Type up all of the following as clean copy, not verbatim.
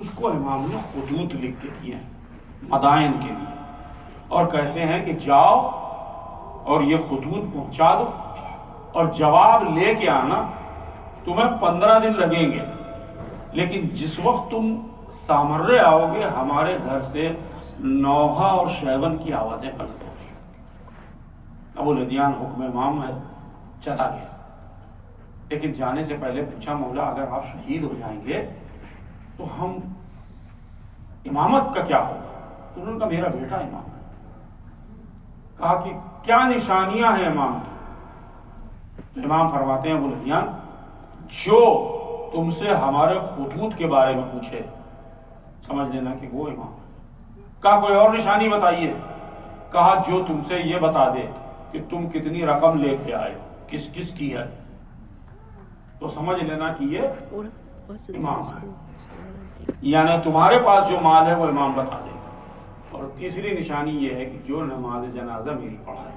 اس کو امام نے خطوط لکھ کے دیے ہیں مدائن کے لیے، اور کہتے ہیں کہ جاؤ اور یہ خطوط پہنچا دو اور جواب لے کے آنا، تمہیں 15 دن لگیں گے، لیکن جس وقت تم سامرے آؤ گے ہمارے گھر سے نوحہ اور شیون کی آوازیں بلند ہو رہی ہیں۔ ابو لدیان حکم امام ہے، چلا گیا، لیکن جانے سے پہلے پوچھا مولا اگر آپ شہید ہو جائیں گے تو ہم امامت کا کیا ہوگا؟ تو انہوں نے کہا میرا بیٹا امام ہے۔ کہا کہ کیا نشانیاں ہیں امام کی؟ تو امام فرماتے ہیں ابو لدیان جو تم سے ہمارے خطوط کے بارے میں پوچھے سمجھ لینا کہ وہ امام ہے۔ کہا کوئی اور نشانی بتائیے؟ کہا جو تم سے یہ بتا دے کہ تم کتنی رقم لے کے آئے ہو، کس کس کی ہے، تو سمجھ لینا کہ یہ امام ہے، یعنی تمہارے پاس جو مال ہے وہ امام بتا دے گا۔ اور تیسری نشانی یہ ہے کہ جو نماز جنازہ میری پڑھائے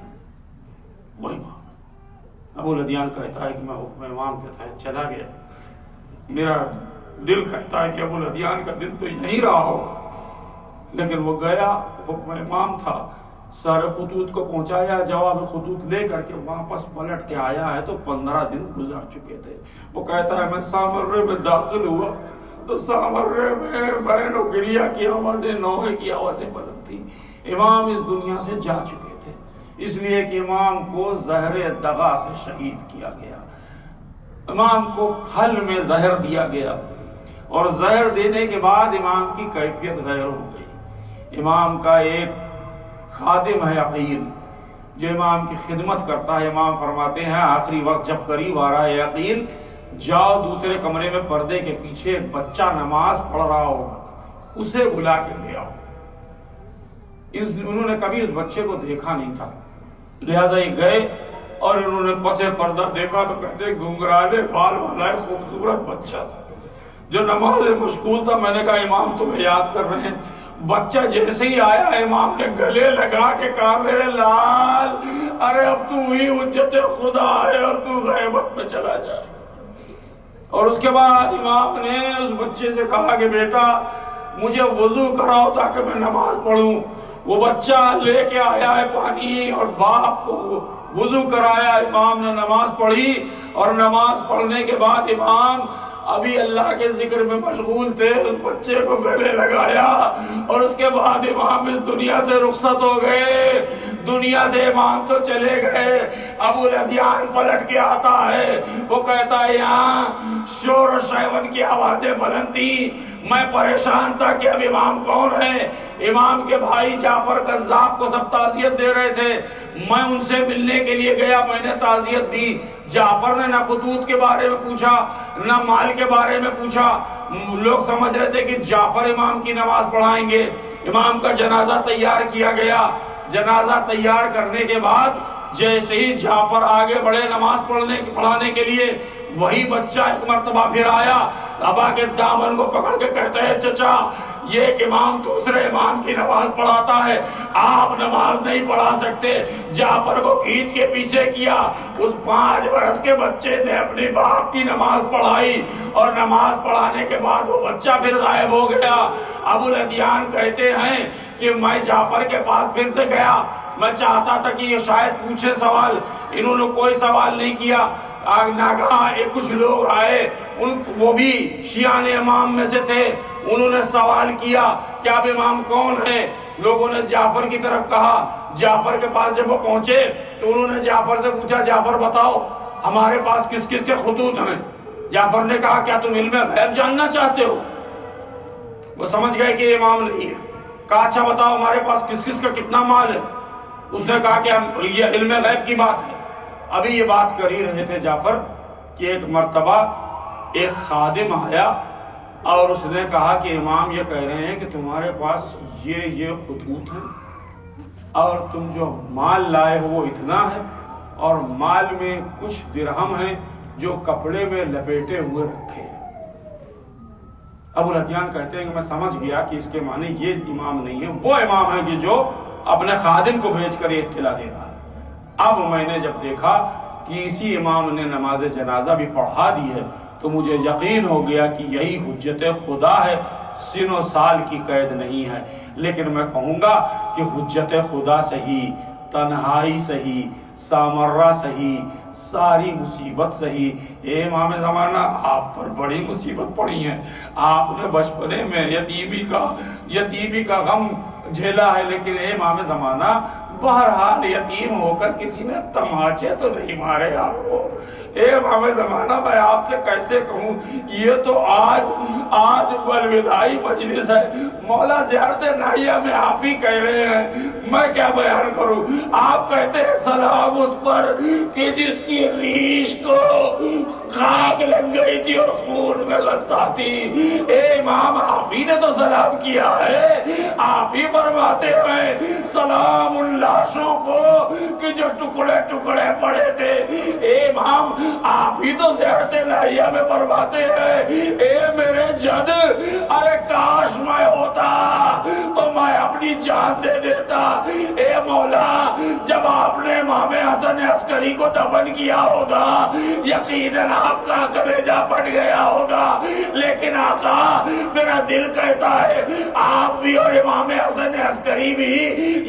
وہ امام ہے۔ ابو لدیان کہتا ہے کہ میں حکم امام کے تحت چلا گیا، میرا دل کہتا ہے کہ ابو لدیان کا دل تو یہیں رہا ہو، لیکن وہ گیا، حکم امام تھا، سارے خطوط کو پہنچایا، جواب خطوط لے کر کے واپس پلٹ کے آیا ہے تو 15 دن گزر چکے تھے۔ وہ کہتا ہے میں سامرے میں داخل ہوا تو سامرے میں بہن و گریا کی آوازیں، نوحے کی آوازیں بلند تھی، امام اس دنیا سے جا چکے تھے، اس لیے کہ امام کو زہر دغا سے شہید کیا گیا، امام کو پھل میں زہر دیا گیا، اور زہر دینے کے بعد امام کی کیفیت غیر ہو گئی۔ امام کا ایک خادم ہے عقیل جو امام کی خدمت کرتا ہے، امام فرماتے ہیں آخری وقت جب قریب آ رہا ہے عقیل، جاؤ دوسرے کمرے میں پردے کے پیچھے ایک بچہ نماز پڑھ رہا ہوگا، اسے بلا کے لے آؤ۔ انہوں نے کبھی اس بچے کو دیکھا نہیں تھا، لہذا یہ گئے اور انہوں نے پسے پردہ دیکھا تو کہتے گنگرالے بال والا ایک خوبصورت بچہ تھا جو نماز میں مشغول تھا۔ میں نے کہا امام تمہیں یاد کر رہے ہیں۔ بچہ جیسے ہی آیا امام نے گلے لگا کے کہا میرے لال، ارے اب تو ہی حجت خدا ہے اور تو غیبت میں چلا جائے گا۔ اور اس کے بعد امام نے اس بچے سے کہا کہ بیٹا مجھے وضو کراؤ تاکہ میں نماز پڑھوں۔ وہ بچہ لے کے آیا ہے پانی اور باپ کو وضو کرایا، امام نے نماز پڑھی، اور نماز پڑھنے کے بعد امام ابھی اللہ کے ذکر میں مشغول تھے، اس بچے کو گلے لگایا، اور اس کے بعد امام اس دنیا سے رخصت ہو گئے۔ دنیا سے امام تو چلے گئے، ابو لدیان پلٹ کے آتا ہے، وہ کہتا ہے یہاں شور و شیون کی آوازیں بلند تھی، میں پریشان تھا کہ اب امام کون ہے۔ امام کے بھائی جعفر قذاب کو سب تعزیت دے رہے تھے، میں ان سے ملنے کے لیے گیا، میں نے تعزیت دی۔ جعفر نے نہ خطوط کے بارے میں پوچھا نہ مال کے بارے میں پوچھا، لوگ سمجھ رہے تھے کہ جعفر امام کی نماز پڑھائیں گے۔ امام کا جنازہ تیار کیا گیا، جنازہ تیار کرنے کے بعد جیسے ہی جعفر آگے بڑھے نماز پڑھانے کے لیے، وہی بچہ ایک مرتبہ پھر آیا، ابا کے دامن کو پکڑ کے کہتا ہے چچا یہ ایک امام دوسرے امام کی نماز پڑھاتا ہے، آپ نماز نہیں پڑھا سکتے۔ جعفر کو کھینچ کے پیچھے کیا، اس 5 برس کے بچے نے اپنی باپ کی نماز پڑھائی، اور نماز پڑھانے کے بعد وہ بچہ پھر غائب ہو گیا۔ ابو لدیان کہتے ہیں کہ میں جعفر کے پاس پھر سے گیا، میں چاہتا تھا کہ یہ شاید پوچھے سوال، انہوں نے کوئی سوال نہیں کیا۔ ناگہاں کچھ لوگ آئے، وہ بھی شیعان امام میں سے تھے، انہوں نے سوال کیا کہ اب امام کون ہے؟ لوگوں نے جعفر کی طرف کہا۔ جعفر کے پاس جب وہ پہنچے تو انہوں نے جعفر سے پوچھا جعفر بتاؤ ہمارے پاس کس کس کے خطوط ہیں؟ جعفر نے کہا کیا تم علم غیب جاننا چاہتے ہو؟ وہ سمجھ گئے کہ امام نہیں ہے۔ کہا اچھا بتاؤ ہمارے پاس کس کس کا کتنا مال ہے؟ اس نے کہا کہ یہ علم غیب کی بات ہے۔ ابھی یہ بات کر ہی رہے تھے جعفر کہ ایک مرتبہ ایک خادم آیا اور اس نے کہا کہ امام یہ کہہ رہے ہیں کہ تمہارے پاس یہ خطوط ہیں، اور تم جو مال لائے ہو وہ اتنا ہے، اور مال میں کچھ درہم ہیں جو کپڑے میں لپیٹے ہوئے رکھے ہیں۔ ابو لدیان کہتے ہیں کہ میں سمجھ گیا کہ اس کے معنی یہ امام نہیں ہے، وہ امام ہے کہ جو اپنے خادم کو بھیج کر یہ اطلاع دے رہا ہے۔ اب میں نے جب دیکھا کہ اسی امام نے نماز جنازہ بھی پڑھا دی ہے تو مجھے یقین ہو گیا کہ یہی حجت خدا ہے، سن و سال کی قید نہیں ہے۔ لیکن میں کہوں گا کہ حجت خدا صحیح، تنہائی صحیح، سامرہ صحیح، ساری مصیبت صحیح۔ اے امام زمانہ، آپ پر بڑی مصیبت پڑی ہے، آپ نے بچپنے میں یتیمی کا غم جھیلا ہے، لیکن اے امام زمانہ بہرحال یتیم ہو کر کسی نے تماچے تو نہیں مارے آپ کو۔ اے امام زمانہ، میں آپ سے کیسے کہوں، یہ تو آج الوداعی مجلس ہے، مولا زیارت ناہیہ میں آپ ہی کہہ رہے ہیں، میں کیا بیان کروں۔ آپ کہتے ہیں سلام اس پر کہ جس کی ریش کو خاک لگ گئی تھی اور خون میں لگتا تھی۔ اے امام، آپ ہی نے تو سلام کیا ہے، آپ ہی فرماتے ہیں سلام ان لاشوں کو کہ جو ٹکڑے ٹکڑے پڑے تھے۔ اے امام، آپ ہی تو زیارت ناہیہ میں فرماتے ہیں اے میرے جد، ارے کاش میں ہوتا تو میں اپنی جان دے دیتا۔ اے مولا، جب آپ نے امام حسن عسکری کو دفن کیا ہوگا یقیناً آپ کا کلیجہ پھٹ گیا ہوگا، لیکن آقا میرا دل کہتا ہے آپ بھی اور امام حسن عسکری بھی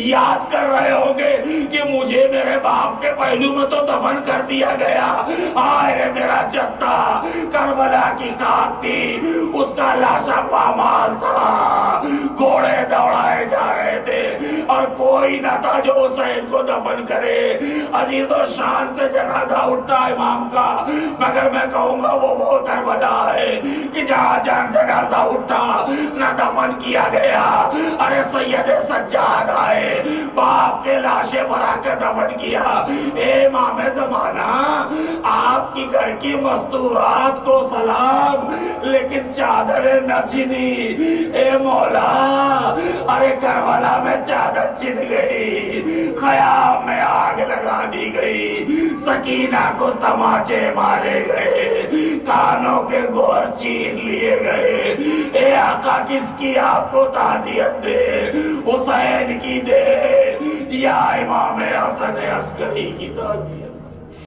یاد کر رہے ہوں گے کہ مجھے میرے باپ کے پہلو میں تو دفن کر دیا گیا، آئے میرا جدہ کربلا کی خاک تھی، اس کا لاشا پامال تھا، گھوڑے دوڑائے جا رہے تھے اور کوئی نہ تھا جو حسین کو دفن کرے۔ عزیز و شان سے جنازہ اٹھا امام کا، مگر میں کہوں گا وہ کربلا ہے کہ جہاں جنازہ اٹھا نہ دفن کیا گیا۔ ارے سید سجاد آئے، باپ کے لاشے پر آ کے دفن کیا۔ اے امام زمانہ، آپ کی گھر کی مستورات کو سلام، لیکن چادریں نہ چھنی۔ اے مولا، ارے کربلا میں چادر چھن گئی، خیام میں آگ لگا دی گئی، سکینہ کو تماچے مارے گئے، کانوں کے گور چین لیے گئے۔ اے آقا، کس کی آپ کو تعزیت دے، حسین کی دے یا امام حسن عسکری کی تعزیت؟